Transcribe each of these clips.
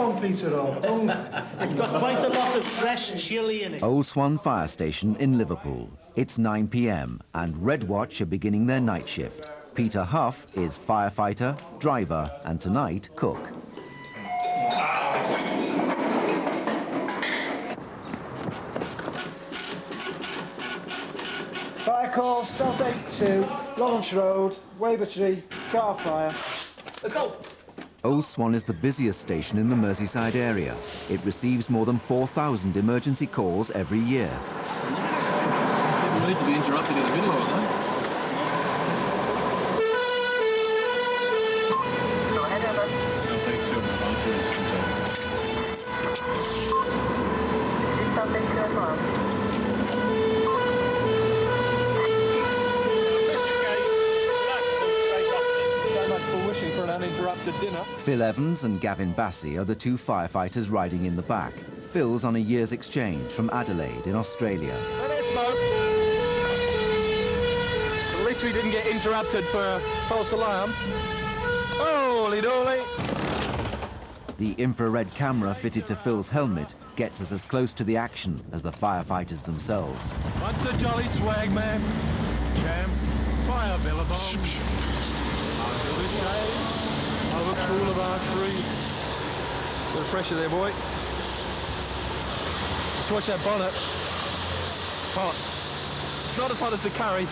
on, Peter, or don't. It's got quite a lot of fresh chilli in it. Old Swan Fire Station in Liverpool. It's 9 p.m. and Red Watch are beginning their night shift. Peter Huff is firefighter, driver, and tonight, cook. Fire call, Stealth 82, Lawrence Road, Wavertree, car fire. Let's go. Old Swan is the busiest station in the Merseyside area. It receives more than 4,000 emergency calls every year. People need to be interrupted in the middle of it, huh? Dinner. Phil Evans and Gavin Bassey are the two firefighters riding in the back. Phil's on a year's exchange from Adelaide in Australia. Smoke. At least we didn't get interrupted for a false alarm. Holy dolly! The infrared camera fitted to Phil's helmet gets us as close to the action as the firefighters themselves. Once a jolly swag man. Jam. Fire billabong. Over Coolabah Tree. Bit of pressure there, boy. Just watch that bonnet. Hot. Not as hot as the curry.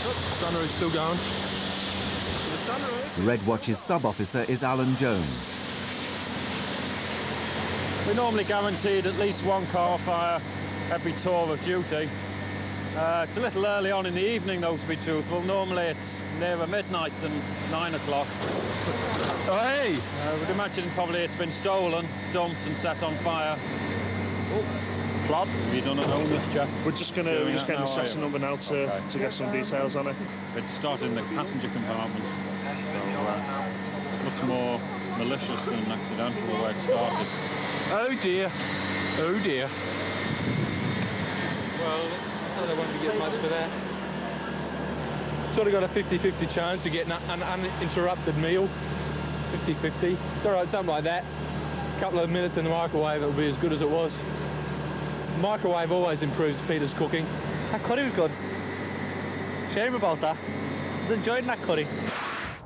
Oh, sunroof's still going. The sunroof. Red Watch's sub-officer is Alan Jones. We're normally guaranteed at least one car fire every tour of duty. It's a little early on in the evening, though, to be truthful. Normally it's nearer midnight than 9 o'clock. Oh, hey! I would imagine probably it's been stolen, dumped and set on fire. Oh, plot. Have you done a home, this chap? We're just getting the assessment number now to get some details on it. It started in the passenger compartment, so much more malicious than accidental the way it started. Oh dear, oh dear. Well, I don't want to get much for that. Sort of got a 50-50 chance of getting an uninterrupted meal. 50-50. It's all right, something like that. A couple of minutes in the microwave, it'll be as good as it was. Microwave always improves Peter's cooking. That curry was good. Shame about that. I was enjoying that curry.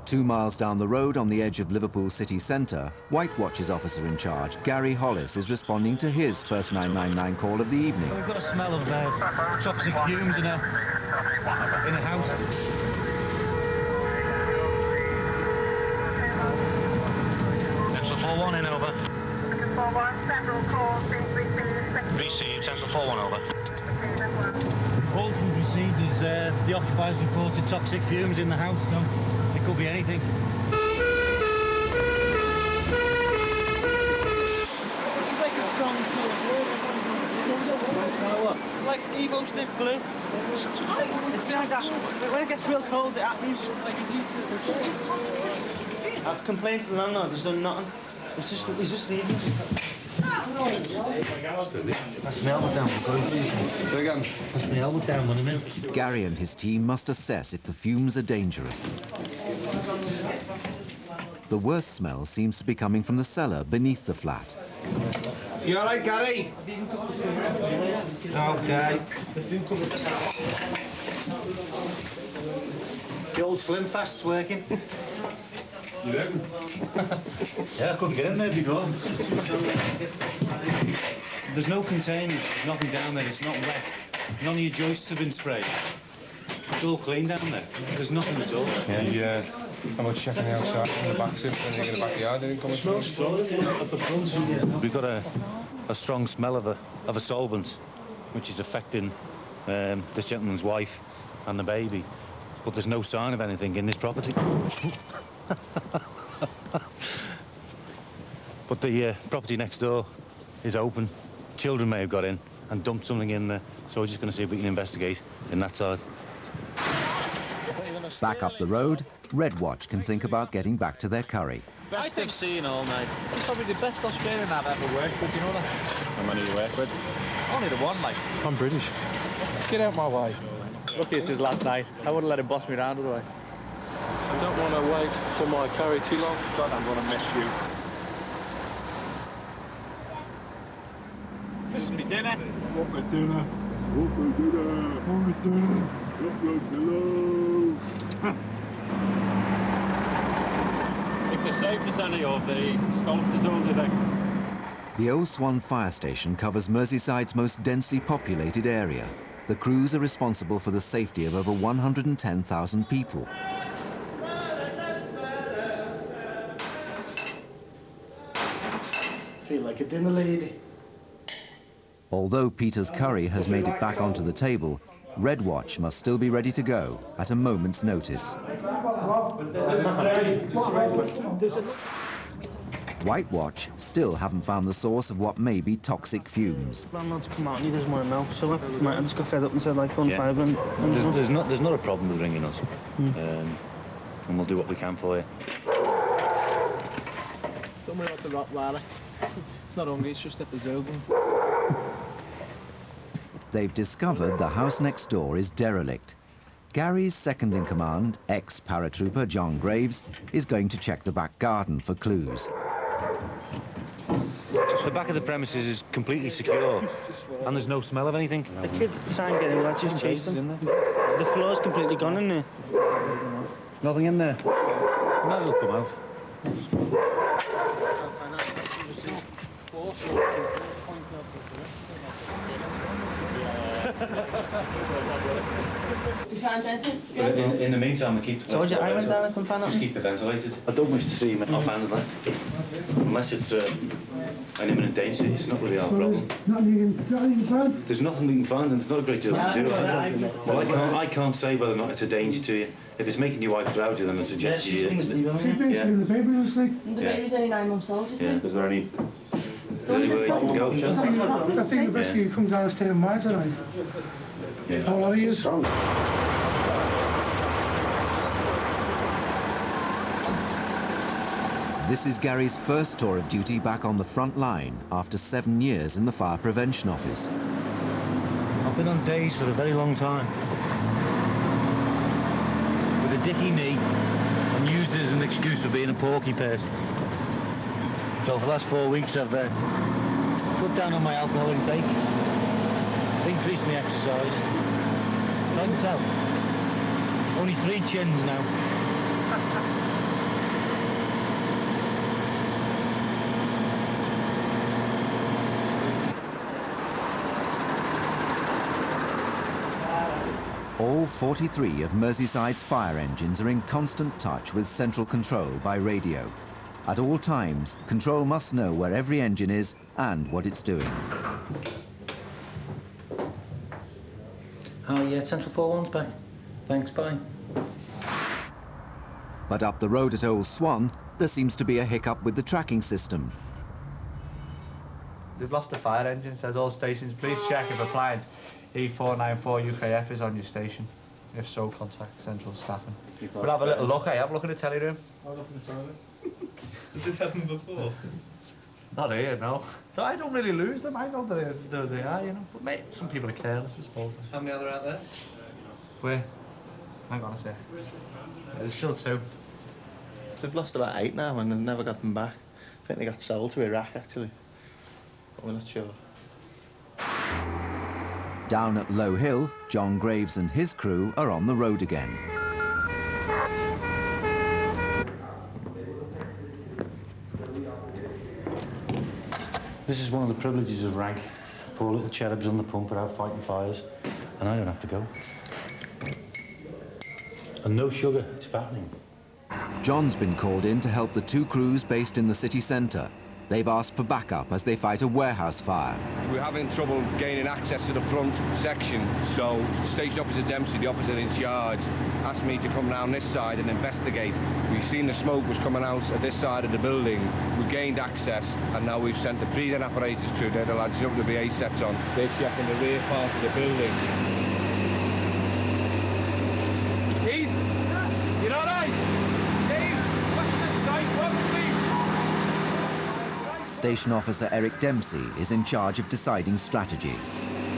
2 miles down the road on the edge of Liverpool city centre, White Watch's officer in charge, Gary Hollis, is responding to his first 999 call of the evening. We've got a smell of toxic fumes in a house. Central 4-1 in, over. 4-1, several calls being received. Received, Central 4-1 over. Calls we've received is the occupiers reported toxic fumes in the house, so it could be anything. It's like a strong smell of wood. Like Evo stick glue. It's like that. When it gets real cold, it happens. I've complained to the landlord, there's done nothing. He's just leaving. That's my elbow down. That's my elbow down, one minute. Gary and his team must assess if the fumes are dangerous. The worst smell seems to be coming from the cellar beneath the flat. You all right, Gary? Okay. The old Slim Fast's working. You reckon? Yeah, I couldn't get in there before. There's no containers, nothing down there, it's not wet. None of your joists have been sprayed. It's all clean down there. There's nothing at all. Yeah, how much checking the outside and the back suit and you get the backyard didn't come Smells strong at the front. We've got a strong smell of a solvent, which is affecting this gentleman's wife and the baby. But there's no sign of anything in this property. But the property next door is open. Children may have got in and dumped something in there, so we're just going to see if we can investigate in that side. Back up the road, Red Watch can think about getting back to their curry. Best they've seen all night. He's probably the best Australian I've ever worked with, you know that? How many do you work with? Only the one, like. I'm British. Get out my way. Lucky it's his last night. I wouldn't let him boss me around otherwise. I don't want to wait for my carry too long. God, I'm going to miss you. This is me dinner. Want my dinner? Want my dinner? Want my dinner? Want my dinner? If they saved us any of the sculptors all today. The Old Swan fire station covers Merseyside's most densely populated area. The crews are responsible for the safety of over 110,000 people. Feel like a dinner lady. Although Peter's curry has made it back onto the table, Red Watch must still be ready to go at a moment's notice. White Watch still haven't found the source of what may be toxic fumes. Landlord's come out and he doesn't want to know, so after tonight I just got fed up and said like on fire and There's not a problem with ringing us, and we'll do what we can for you. Somewhere about the Rottweiler. It's not hungry, it's just at the zoo. They've discovered the house next door is derelict. Gary's second-in-command, ex-paratrooper John Graves, is going to check the back garden for clues. The back of the premises is completely secure, and there's no smell of anything. The kids try and get in, I just chased them. The floor's completely gone in there. Nothing in there. Might as well come out. You find anything? In the meantime, I keep. Told you I went down and couldn't find Just nothing. keep it ventilated. I don't wish to see him offhandedly, unless it's an imminent danger. It's not really our problem. Nothing you can find? There's nothing we can find, and there's not a great deal to do. Well, I can't say whether or not it's a danger to you. If it's making your wife drowsy, then I suggest you. She's basically in the paper this week. The baby's only 9 months old, isn't it? Is there any way you can go? I think the best you come downstairs and mine tonight. Yeah. How are you? This is Gary's first tour of duty back on the front line after 7 years in the Fire Prevention Office. I've been on days for a very long time. With a dicky knee, and used it as an excuse for being a porky person. So for the last 4 weeks I've cut down on my alcohol intake, increased my exercise. Time to tell. Only 3 chins now. All 43 of Merseyside's fire engines are in constant touch with central control by radio. At all times, control must know where every engine is and what it's doing. Oh yeah, Central 4-1's back. Thanks, bye. But up the road at Old Swan, there seems to be a hiccup with the tracking system. They've lost the fire engine, says all stations. Please check if appliance E494 UKF is on your station. If so, contact central staffing. We'll have a little look, have a look in the telly room. I'll look in the toilet. Has this happened before? Not here, no. So I don't really lose them, I know they are, you know. But mate, some people are careless, I suppose. How many are there out there? Where? Hang on a sec. There's still 2. They've lost about 8 now and they've never got them back. I think they got sold to Iraq, actually. But we're not sure. Down at Low Hill, John Graves and his crew are on the road again. This is one of the privileges of rank. Poor little cherubs on the pump are out fighting fires, and I don't have to go. And no sugar, it's fattening. John's been called in to help the 2 crews based in the city centre. They've asked for backup as they fight a warehouse fire. We're having trouble gaining access to the front section, so Station Officer Dempsey, the officer in charge, asked me to come round this side and investigate. We've seen the smoke was coming out at this side of the building. We gained access, and now we've sent the breathing apparatus crew there, the lads up the BA sets on. They're checking the rear part of the building. Keith? You all right? Keith, what's the site? What, please? Station Officer Eric Dempsey is in charge of deciding strategy.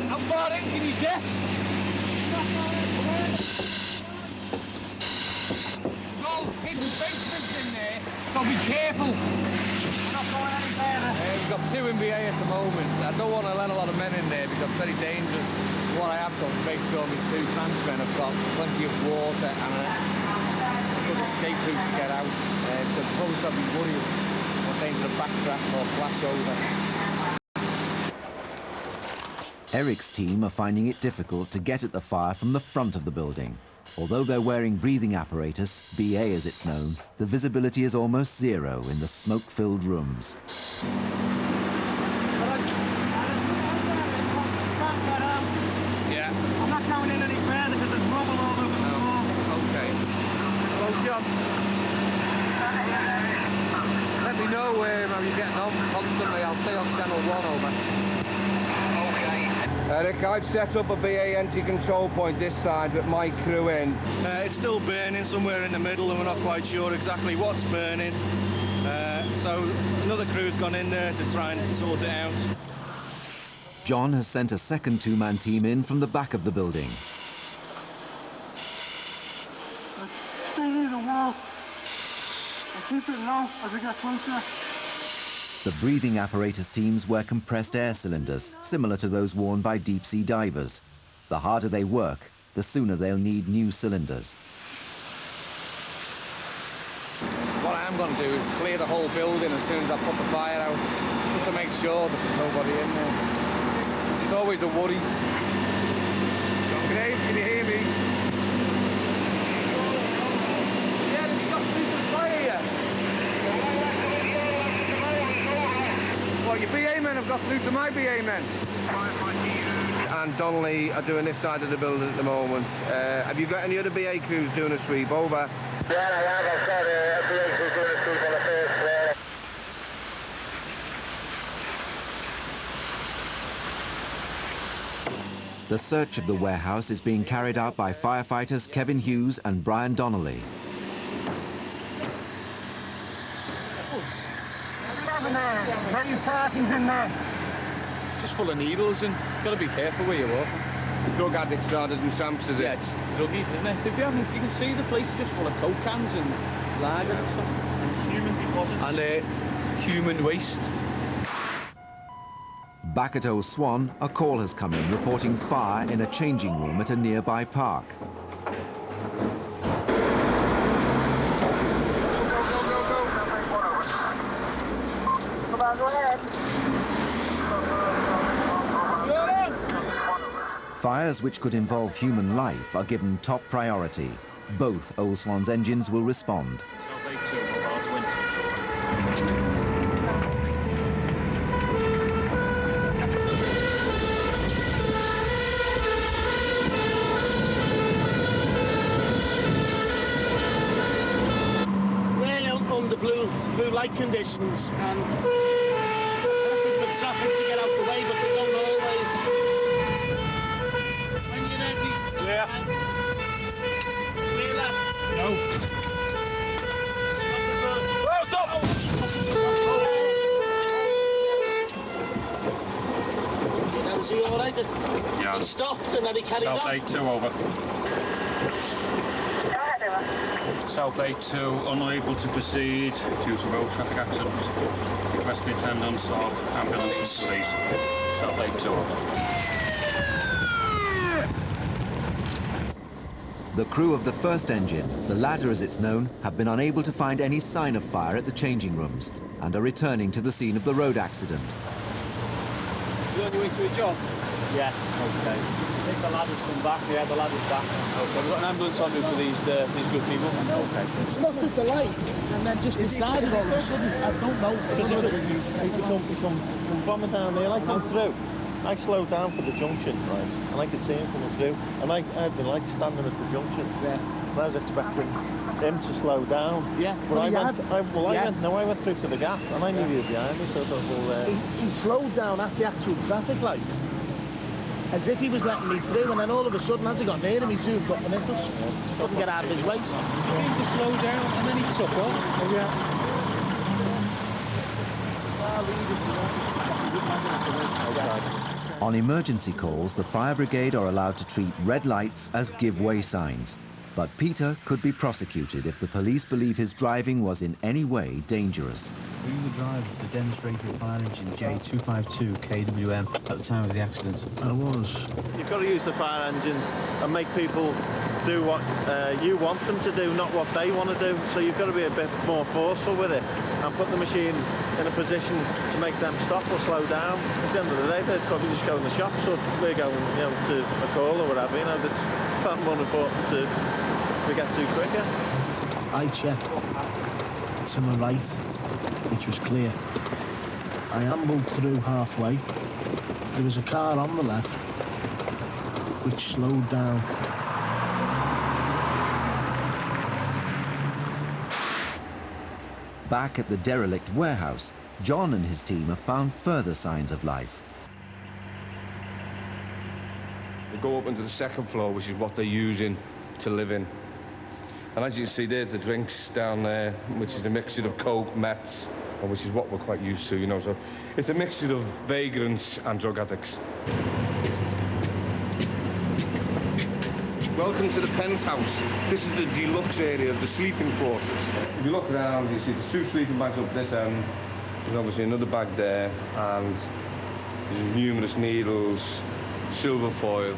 How far in can you get? There's all hidden basements in there, so be careful. We're not going any further. We've got 2 in BA at the moment. I don't want to let a lot of men in there because it's very dangerous. What I have done is make sure my 2 Frenchmen have got plenty of water and a good escape route to get out. Because probably I'll be worried what danger of backtrack or flash over. Eric's team are finding it difficult to get at the fire from the front of the building. Although they're wearing breathing apparatus, BA as it's known, the visibility is almost zero in the smoke-filled rooms. Yeah. I'm not going in any further because there's rubble all over the floor. Okay. Hello, John. Let me know how you're getting on constantly. I'll stay on channel 1, over. Eric, I've set up a BA anti-control point this side with my crew in. It's still burning somewhere in the middle and we're not quite sure exactly what's burning. So another crew's gone in there to try and sort it out. John has sent a second 2-man team in from the back of the building. Stay near the wall. I'll keep it low as we get closer. The breathing apparatus teams wear compressed air cylinders, similar to those worn by deep-sea divers. The harder they work, the sooner they'll need new cylinders. What I am going to do is clear the whole building as soon as I put the fire out, just to make sure that there's nobody in there. It's always a worry. John Graves, can you hear me? Yeah, have you got through the fire yet? What, your BA men have got through to my BA men? And Donnelly are doing this side of the building at the moment. Have you got any other BA crews doing a sweep? Over. Yeah, I have. I've got a BA crew doing a sweep on the first floor. The search of the warehouse is being carried out by firefighters Kevin Hughes and Brian Donnelly. Many parties in there. Just full of needles and got to be careful where you walk. Drug addicts rather than tramps, is it? Yeah, it's druggies, isn't it? You can see the place is just full of coke cans and lager and stuff. And human deposits. And human waste. Back at Old Swan, a call has come in reporting fire in a changing room at a nearby park. Come on, go ahead. Fires which could involve human life are given top priority. Both Old Swan's engines will respond. Under blue light conditions and happy for traffic to get out the way, but they don't always. When you're ready. Yeah. Clear left. No. Stop! Is he all right? Yeah. He stopped and then he carried on. South 82 over. South 82 unable to proceed due to road traffic accident. Request the attendance of ambulance and police. South 82 over. The crew of the first engine, the ladder as it's known, have been unable to find any sign of fire at the changing rooms and are returning to the scene of the road accident. You on your way to a job? Yeah, okay. I think the ladder's come back. Yeah, the ladder's back. Okay, we've got an ambulance on route for these good people. Okay. Stopped at the lights and then just decided all of a sudden, I don't know. He come from down there, like come through. I slowed down for the junction, right, and I could see him coming through, and I had the light standing at the junction. Yeah. And I was expecting him to slow down. Yeah. But I went through to the gap, and I knew he was behind me, so I thought, well... He slowed down at the actual traffic light, as if he was letting me through, and then all of a sudden, as he got near him, he zoomed up and hit us. Couldn't get out of his way. He seemed to slow down, and then he took off. Yeah. I'll leave it. On emergency calls, the fire brigade are allowed to treat red lights as give way signs. But Peter could be prosecuted if the police believe his driving was in any way dangerous. Were you the driver of the demonstrator fire engine J252 KWM at the time of the accident? I was. You've got to use the fire engine and make people do what you want them to do, not what they want to do. So you've got to be a bit more forceful with it and put the machine in a position to make them stop or slow down. At the end of the day, they'd probably just go in the shops, or we're going, to a call or whatever. That's far more important to get to quicker. I checked to my right, which was clear. I ambled through halfway. There was a car on the left, which slowed down. Back at the derelict warehouse, John and his team have found further signs of life. They go up into the second floor, which is what they're using to live in. And as you can see, there's the drinks down there, which is a mixture of Coke, Mets, and which is what we're quite used to, So it's a mixture of vagrants and drug addicts. Welcome to the penthouse. This is the deluxe area of the sleeping quarters. If you look around, you see the 2 sleeping bags up this end. There's obviously another bag there, and there's numerous needles, silver foil.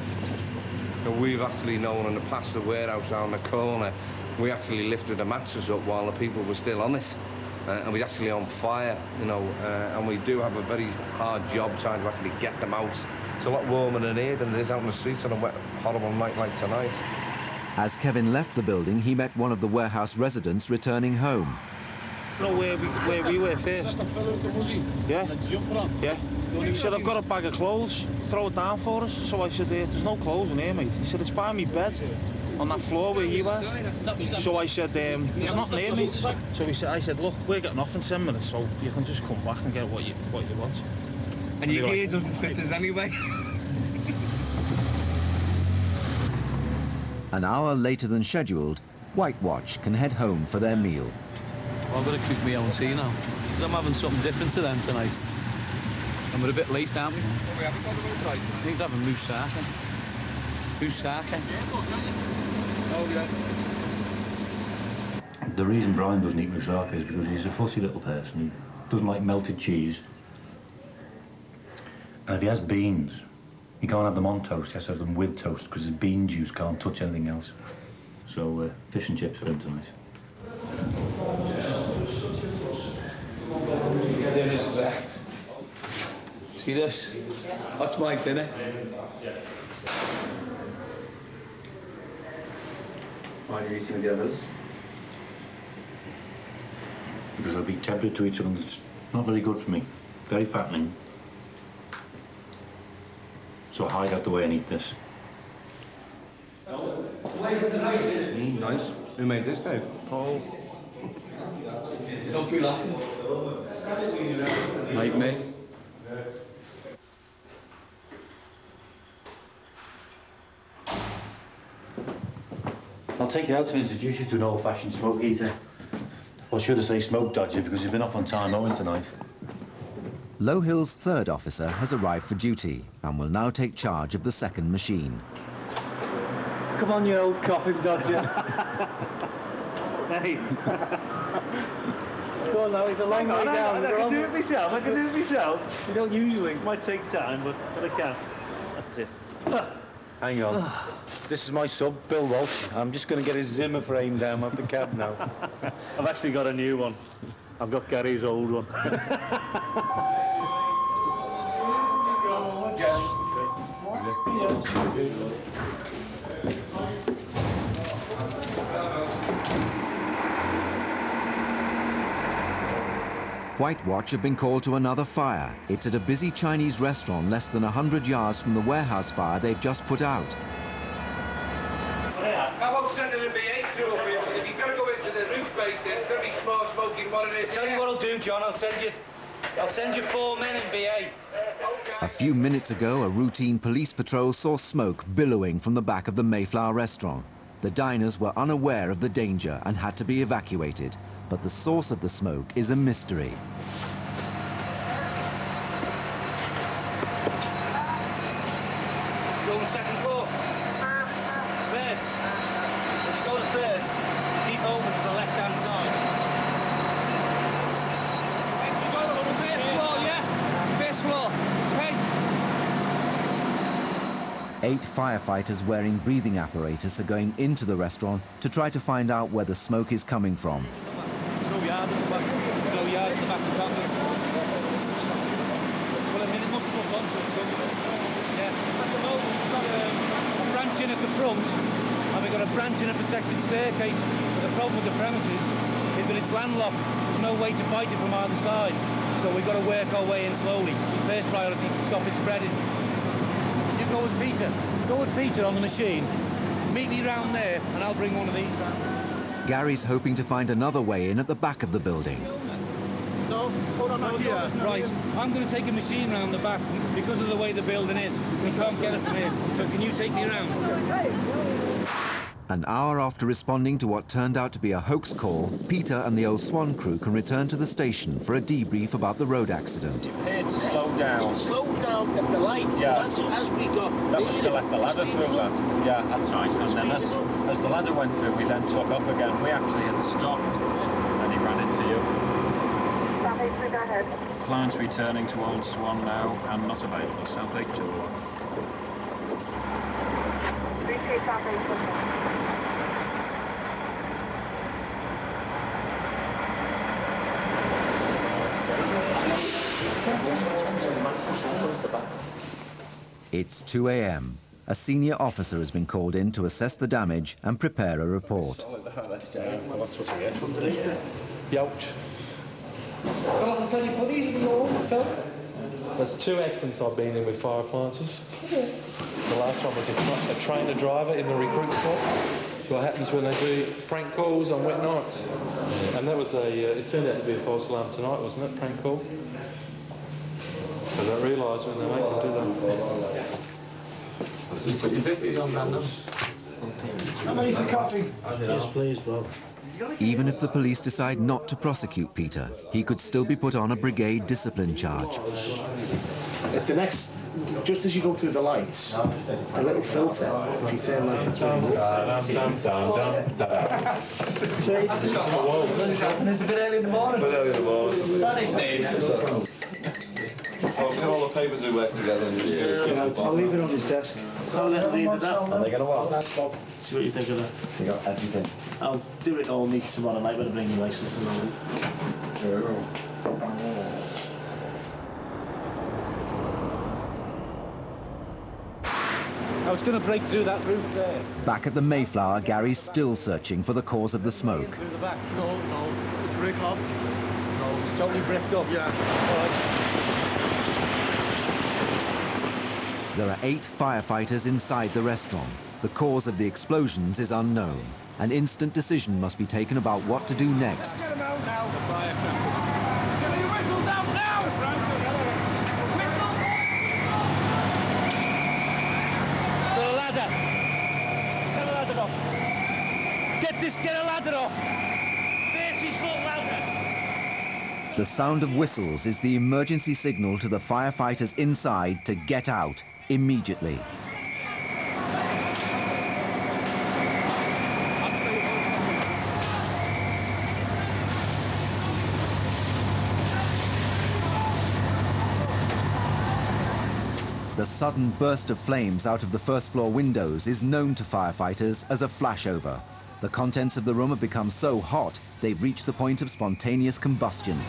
We've actually known in the past the warehouse around the corner, we actually lifted the mattress up while the people were still on it. And we're actually on fire, and we do have a very hard job trying to actually get them out. It's a lot warmer in here than it is out in the streets on a wet, horrible night like tonight. As Kevin left the building, he met one of the warehouse residents returning home. You know where we were first? Yeah? Yeah. He said, I've got a bag of clothes, throw it down for us. So I said, there's no clothes in here, mate. He said, it's by me bed on that floor where you were. So I said, there's nothing here, mate. So I said, look, we're getting off in 10 minutes, so you can just come back and get what you want. And your gear doesn't fit us anyway. An hour later than scheduled, White Watch can head home for their meal. Well, I'm going to cook my own tea now, because I'm having something different to them tonight. And we're a bit late, aren't we? Well, we haven't got the road right. I think they're having moussaka. Moussaka. Oh, yeah. The reason Brian doesn't eat moussaka is because he's a fussy little person. He doesn't like melted cheese. And if he has beans, he can't have them on toast, he has to have them with toast, because his bean juice can't touch anything else. So, fish and chips for him tonight. Dinner's wrecked. See this? That's my dinner. Why are you eating with the others? Because I'll be tempted to eat something that's not very good for me. Very fattening. So I hide out the way and eat this. Nice. Who made this, Dave? Paul. Don't be laughing. Like me. I'll take you out and introduce you to an old-fashioned smoke heater. Or should I say smoke dodger, because he's been off on time mowing tonight. Low Hill's third officer has arrived for duty and will now take charge of the second machine. Come on, you old coffin dodger. Hey. Go on now, it's a long way down. I can do it myself, You don't usually. It might take time, but I can. That's it. Hang on. This is my sub, Bill Walsh. I'm just going to get his Zimmer frame down off the cab now. I've actually got a new one. I've got Gary's old one. White Watch have been called to another fire. It's at a busy Chinese restaurant less than 100 yards from the warehouse fire they've just put out. How about sending a B8 crew up here? If you've got to go into the roof base, then it's going to be smart smoking what it is. Tell you what I'll do, John. I'll send you 4 men in B8. A few minutes ago, a routine police patrol saw smoke billowing from the back of the Mayflower restaurant. The diners were unaware of the danger and had to be evacuated, but the source of the smoke is a mystery. go on the second floor. First. When you go to first, keep over to the left-hand side. Go on the first floor, yeah? First floor. Okay. 8 firefighters wearing breathing apparatus are going into the restaurant to try to find out where the smoke is coming from. No yard at the back. No yard at the back of the cabinet. Well, I mean, it must put onto it somewhere. Yeah. At the moment, we've got a branch in at the front, and we've got a branch in a protected staircase. But the problem with the premises is that it's landlocked. There's no way to fight it from either side. So we've got to work our way in slowly. First priority is to stop it spreading. You go with Peter. Go with Peter on the machine. Meet me round there, and I'll bring one of these round. Gary's hoping to find another way in at the back of the building. No, hold on, not here. Right, I'm going to take a machine round the back because of the way the building is. We can't get it from here. So can you take me round? An hour after responding to what turned out to be a hoax call, Peter and the old Swan crew can return to the station for a debrief about the road accident. Prepared to slow down. Slowed down at the light. Yeah. As we got. That was to let the ladder through that. Yeah, that's right. And then as the ladder went through, we then took off again. We actually had stopped, and he ran into you. Clients returning to Old Swan now and not available. South 8 to 1. It's 2 a.m. A senior officer has been called in to assess the damage and prepare a report. Youch. There's 2 accidents I've been in with fire appliances. The last one was a trainer driver in the recruit spot. So what happens when they do prank calls on wet nights? And that was it turned out to be a false alarm tonight, wasn't it, prank call? They don't realise when they make them, do they? How many for coffee? Yes, please, Bob. Even if the police decide not to prosecute Peter, he could still be put on a brigade discipline charge. At the next, just as you go through the lights, the little filter, if you turn like the It's a bit early in the morning. All the papers we work together. I'll leave it on his desk. I'll leave it up. Are they going to what? See what you think of it. You got everything. I'll do it all neat tomorrow night when I bring your license along. I was going to break through that roof there. Back at the Mayflower, Gary's still searching for the cause of the smoke. Through the back. No. It's brick up. No. It's totally bricked up. Yeah. All right. There are 8 firefighters inside the restaurant. The cause of the explosions is unknown. An instant decision must be taken about what to do next. Get him out now. The firecracker. Get your whistles out now. Whistle. Get a ladder. Get a ladder off. Get a ladder off. 30 foot ladder. The sound of whistles is the emergency signal to the firefighters inside to get out immediately. The sudden burst of flames out of the first floor windows is known to firefighters as a flashover. The contents of the room have become so hot, they've reached the point of spontaneous combustion.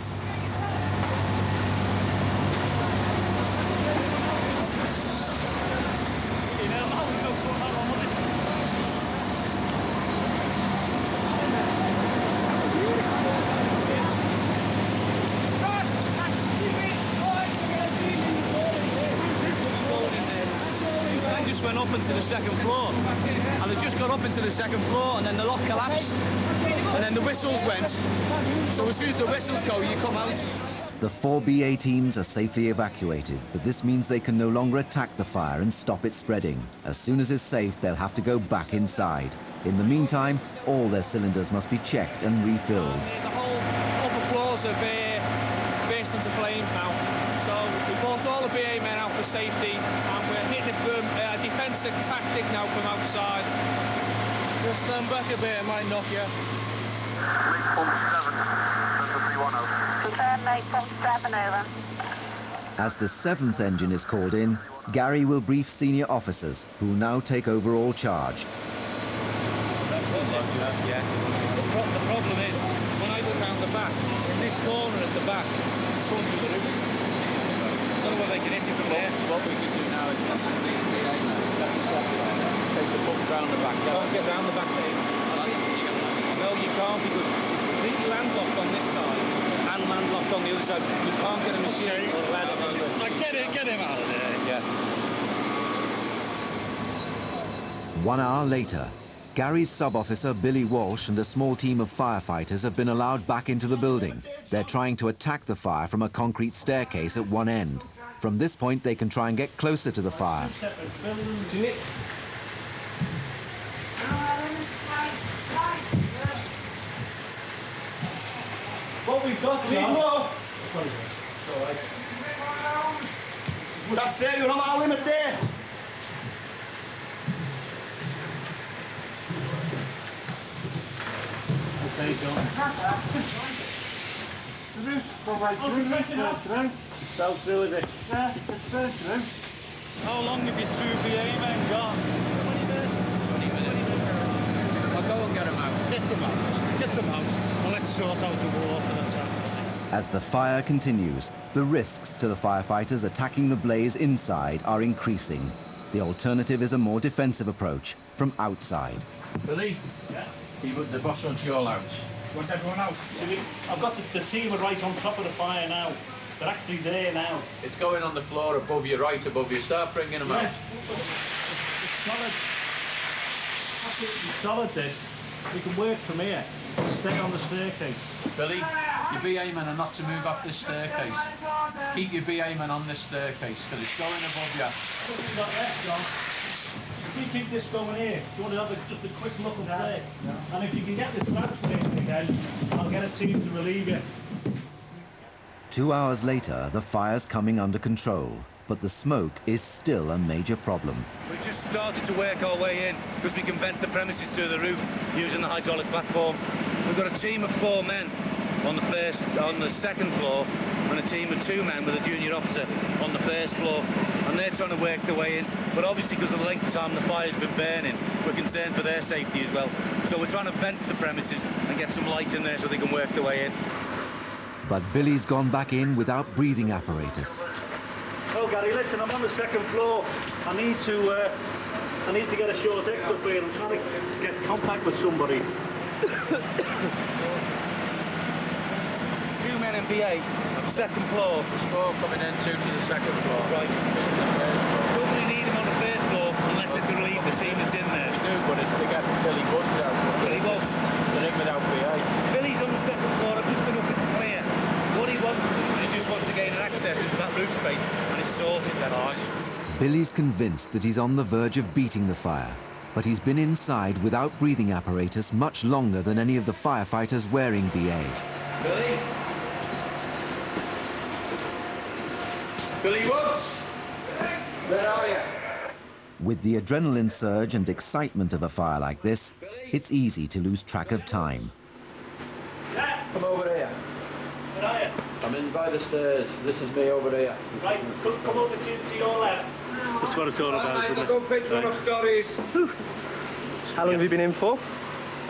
Went up into the second floor, and they just got up into the second floor, and then the lock collapsed, and then the whistles went. So as soon as the whistles go, you come out. The 4 BA teams are safely evacuated, but this means they can no longer attack the fire and stop it spreading. As soon as it's safe, they'll have to go back inside. In the meantime, all their cylinders must be checked and refilled. The whole upper floors are burst into flames now. So we brought all the BA men out for safety, and we're hitting it from defence basic tactic now from outside. Just stand back a bit, it might knock you. Lead pump 7, that's a 310. Confirm lead pump 7, over. As the 7th engine is called in, Gary will brief senior officers, who now take over all charge. Yeah. The problem is, when I look round the back, in this corner at the back, it's going through the roof. I don't know whether they can hit it from there. What we could do now is possibly take the pump round the back. Can't get round the back there. No, you can't, because it's completely landlocked on this side and landlocked on the other side. You can't get a machine or a ladder. Get him out of there. Yeah. 1 hour later, Gary's sub-officer Billy Walsh and a small team of firefighters have been allowed back into the building. They're trying to attack the fire from a concrete staircase at one end. From this point, they can try and get closer to the fire. What we've got, John. That's it, you're on our limit there. Okay, John. The roof's gone right through. Fell through, is it? Yeah, it's first through. How long have your two BA men got? 20 minutes. I'll go and get them out. Get them out. Get them out. And let's sort out the water that's happening. As the fire continues, the risks to the firefighters attacking the blaze inside are increasing. The alternative is a more defensive approach from outside. Billy? Yeah? The boss wants you all out. Wants everyone out? I've got the team are right on top of the fire now. They're actually there now. It's going on the floor above you, right above you. Start bringing them out. It's solid. Absolutely solid, this. We can work from here. Stay on the staircase. Billy, your BA men are not to move up this staircase. Keep your BA men on this staircase, because it's going above you. What have we got left, John? If we keep this going here, do you want to have just a quick look up there? Yeah. And if you can get this lamp working again, I'll get a team to relieve you. 2 hours later, the fire's coming under control, but the smoke is still a major problem. We just started to work our way in because we can vent the premises to the roof using the hydraulic platform. We've got a team of 4 men on the second floor, and a team of 2 men with a junior officer on the first floor, and they're trying to work their way in. But obviously, because of the length of time the fire's been burning, we're concerned for their safety as well. So we're trying to vent the premises and get some light in there so they can work their way in. But Billy's gone back in without breathing apparatus. Oh, Gary, listen, I'm on the second floor. I need to get a short exit up here. I'm trying to get contact with somebody. 2 men in BA, second floor. There's 4 coming in, 2 to the second floor. Right. Don't really need him on the first floor unless it's to relieve the team that's in there. You do, but it's to get Billy Woods out. Billy Woods? They're in without BA. Billy's on the second floor. I've just been up into clear. What he wants, he just wants to gain an access into that roof space, and it's sorted then, alright? Billy's convinced that he's on the verge of beating the fire, but he's been inside without breathing apparatus much longer than any of the firefighters wearing BA. Billy? Billy Woods? Where are you? With the adrenaline surge and excitement of a fire like this, it's easy to lose track of time. Come over here. Where are you? I'm in by the stairs. This is me over here. Right, come over to your left. That's what it's all about, isn't it? Go pitch one of stories. How long have you been in for?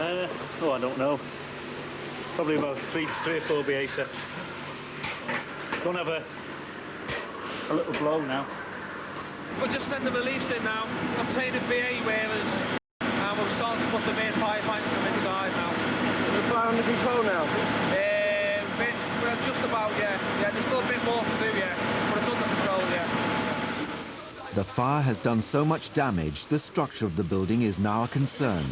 Oh, I don't know. Probably about 3 or 4 BA sets. Don't have a little blow now. We'll just send the reliefs in now, obtaining BA wearers, and we'll start to put them in, firefighters from inside now. Is the fire under control now? Well, just about, yeah. Yeah, there's still a bit more to do, yeah, but it's under control, yeah. The fire has done so much damage, the structure of the building is now a concern.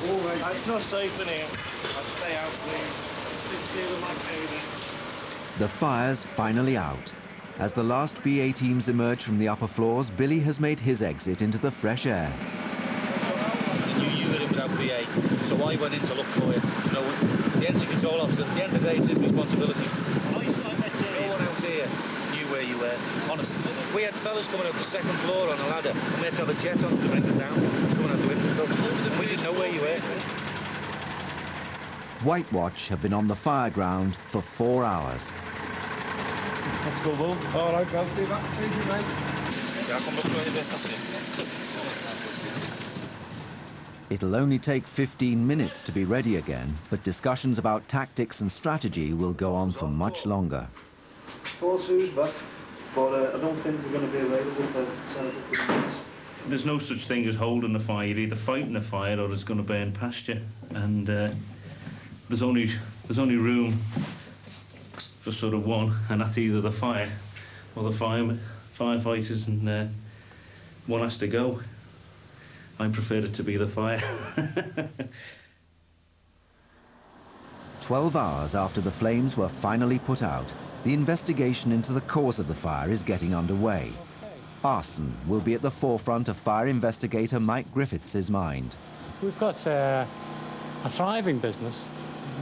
All right. It's not safe in here. I'll stay out, please. This seal my caving. The fire's finally out. As the last BA teams emerge from the upper floors, Billy has made his exit into the fresh air. You were in without BA, so I went in to look for you. You know, the engine control officer, at the end of the day, it's his responsibility. No one out here knew where you were. Honestly, we had fellas coming up the second floor on a ladder, and we had to have a jet on to bring them down. It was coming out the window, and we didn't know where you were. White Watch have been on the fire ground for 4 hours. Let's go, Will. All right, go see that. Thank you, mate. Yeah, come back to it. That's it. It'll only take 15 minutes to be ready again, but discussions about tactics and strategy will go on for much longer. 4 Sue's back, but I don't think we're going to be available for 7 minutes. There's no such thing as holding the fire. You're either fighting the fire or it's going to burn past you. And there's only room for sort of one, and that's either the fire or the firefighters, and one has to go. I prefer it to be the fire. 12 hours after the flames were finally put out, the investigation into the cause of the fire is getting underway. Arson will be at the forefront of fire investigator Mike Griffiths' mind. We've got a thriving business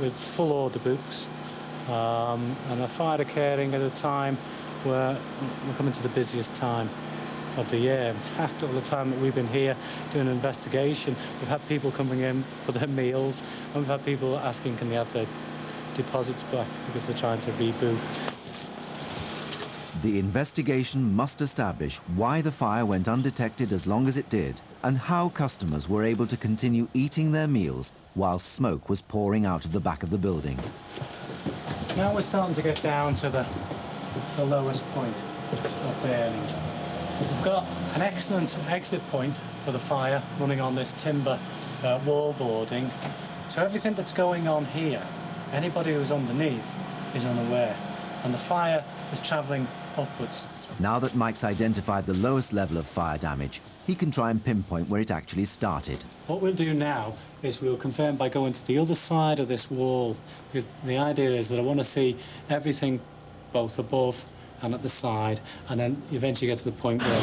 with full order books, and a fire occurring at a time where we're coming to the busiest time of the year. In fact, all the time that we've been here doing an investigation, we've had people coming in for their meals, and we've had people asking can they have their deposits back because they're trying to reboot. The investigation must establish why the fire went undetected as long as it did, and how customers were able to continue eating their meals while smoke was pouring out of the back of the building. Now we're starting to get down to the lowest point of burning. We've got an excellent exit point for the fire running on this timber wall boarding. So everything that's going on here, anybody who's underneath is unaware, and the fire is travelling upwards. Now that Mike's identified the lowest level of fire damage, he can try and pinpoint where it actually started. What we'll do now is we'll confirm by going to the other side of this wall, because the idea is that I want to see everything both above and at the side, and then eventually get to the point where...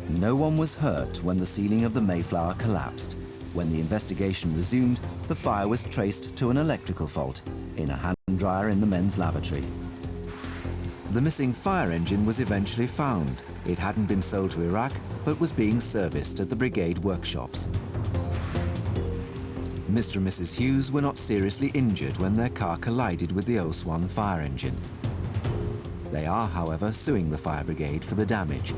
No one was hurt when the ceiling of the Mayflower collapsed. When the investigation resumed, the fire was traced to an electrical fault in a hand dryer in the men's lavatory. The missing fire engine was eventually found. It hadn't been sold to Iraq, but was being serviced at the brigade workshops. Mr. and Mrs. Hughes were not seriously injured when their car collided with the Swan fire engine. They are, however, suing the fire brigade for the damage.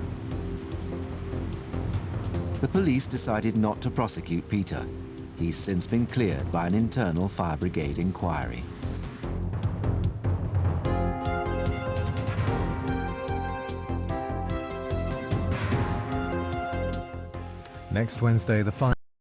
The police decided not to prosecute Peter. He's since been cleared by an internal fire brigade inquiry. Next Wednesday, the fire